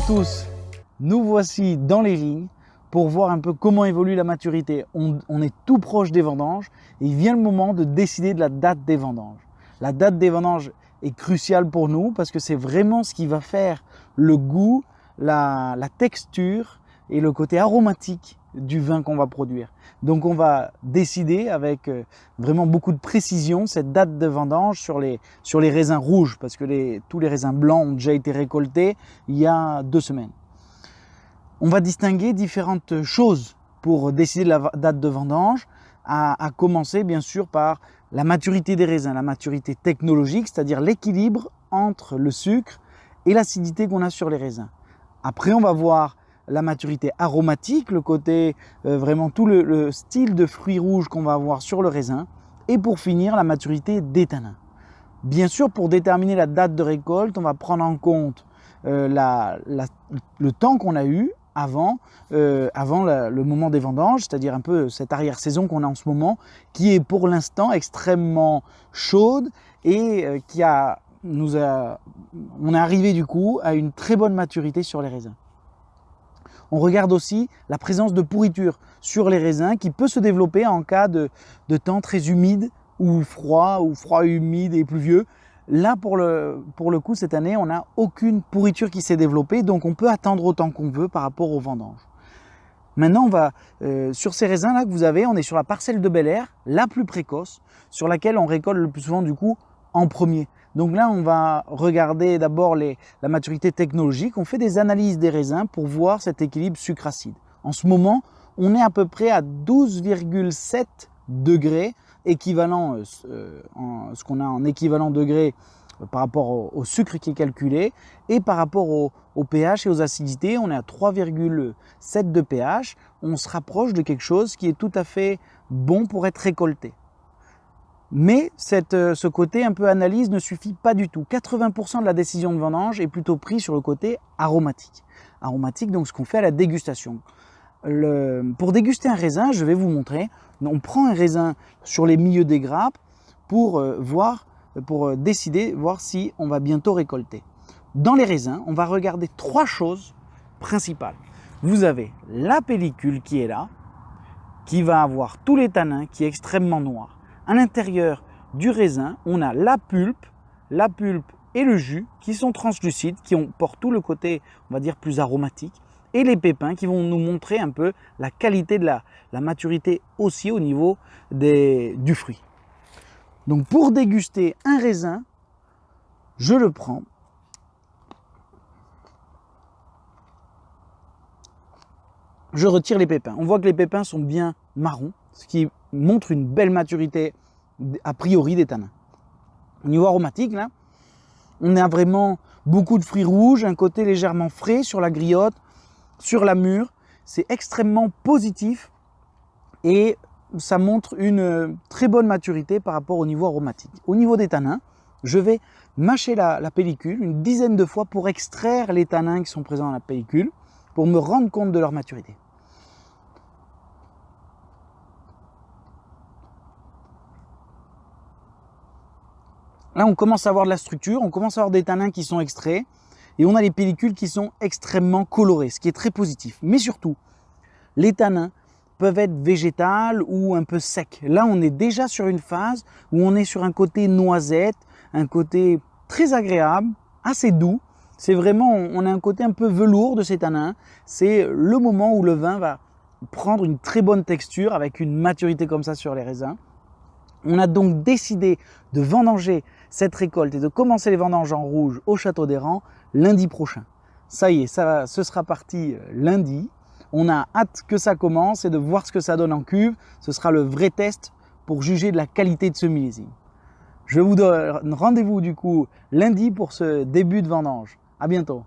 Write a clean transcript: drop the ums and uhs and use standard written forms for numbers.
tous, nous voici dans les vignes pour voir un peu comment évolue la maturité. On est tout proche des vendanges et il vient le moment de décider de la date des vendanges. La date des vendanges est cruciale pour nous parce que c'est vraiment ce qui va faire le goût, la texture et le côté aromatique du vin qu'on va produire. Donc on va décider avec vraiment beaucoup de précision cette date de vendange sur les raisins rouges parce que tous les raisins blancs ont déjà été récoltés il y a 2 semaines. On va distinguer différentes choses pour décider de la date de vendange, à commencer bien sûr par la maturité des raisins, la maturité technologique, c'est-à-dire l'équilibre entre le sucre et l'acidité qu'on a sur les raisins. Après on va voir la maturité aromatique, le côté vraiment tout le style de fruits rouges qu'on va avoir sur le raisin. Et pour finir, la maturité des tanins. Bien sûr, pour déterminer la date de récolte, on va prendre en compte le temps qu'on a eu avant le moment des vendanges, c'est-à-dire un peu cette arrière-saison qu'on a en ce moment, qui est pour l'instant extrêmement chaude et on est arrivé du coup à une très bonne maturité sur les raisins. On regarde aussi la présence de pourriture sur les raisins qui peut se développer en cas de temps très humide ou froid humide et pluvieux. Là, pour le coup, cette année, on n'a aucune pourriture qui s'est développée, donc on peut attendre autant qu'on veut par rapport aux vendanges. Maintenant, on va sur ces raisins-là que vous avez, on est sur la parcelle de Bel Air, la plus précoce, sur laquelle on récolte le plus souvent du coup en premier. Donc là, on va regarder d'abord la maturité technologique. On fait des analyses des raisins pour voir cet équilibre sucre-acide. En ce moment, on est à peu près à 12,7 degrés, équivalent, ce qu'on a en équivalent degrés par rapport au sucre qui est calculé. Et par rapport au pH et aux acidités, on est à 3,7 de pH. On se rapproche de quelque chose qui est tout à fait bon pour être récolté. Mais ce côté un peu analyse ne suffit pas du tout. 80% de la décision de vendange est plutôt pris sur le côté aromatique. Aromatique, donc ce qu'on fait à la dégustation. Pour déguster un raisin, je vais vous montrer. On prend un raisin sur les milieux des grappes pour décider, voir si on va bientôt récolter. Dans les raisins, on va regarder 3 choses principales. Vous avez la pellicule qui est là, qui va avoir tous les tanins, qui est extrêmement noir. À l'intérieur du raisin, on a la pulpe et le jus qui sont translucides, qui portent tout le côté, on va dire, plus aromatique, et les pépins qui vont nous montrer un peu la qualité de la maturité aussi au niveau du fruit. Donc pour déguster un raisin, je le prends. Je retire les pépins. On voit que les pépins sont bien marrons, ce qui montre une belle maturité a priori des tanins. Au niveau aromatique, là, on a vraiment beaucoup de fruits rouges, un côté légèrement frais sur la griotte, sur la mûre. C'est extrêmement positif et ça montre une très bonne maturité par rapport au niveau aromatique. Au niveau des tanins, je vais mâcher la pellicule une dizaine de fois pour extraire les tanins qui sont présents dans la pellicule, pour me rendre compte de leur maturité. Là, on commence à avoir de la structure, on commence à avoir des tanins qui sont extraits et on a les pellicules qui sont extrêmement colorées, ce qui est très positif. Mais surtout, les tanins peuvent être végétales ou un peu secs. Là, on est déjà sur une phase où on est sur un côté noisette, un côté très agréable, assez doux. C'est vraiment, on a un côté un peu velours de ces tanins. C'est le moment où le vin va prendre une très bonne texture avec une maturité comme ça sur les raisins. On a donc décidé de vendanger cette récolte et de commencer les vendanges en rouge au Château d'Hérens lundi prochain. Ça y est, ce sera parti lundi. On a hâte que ça commence et de voir ce que ça donne en cuve. Ce sera le vrai test pour juger de la qualité de ce millésime. Je vous donne rendez-vous du coup lundi pour ce début de vendange. À bientôt.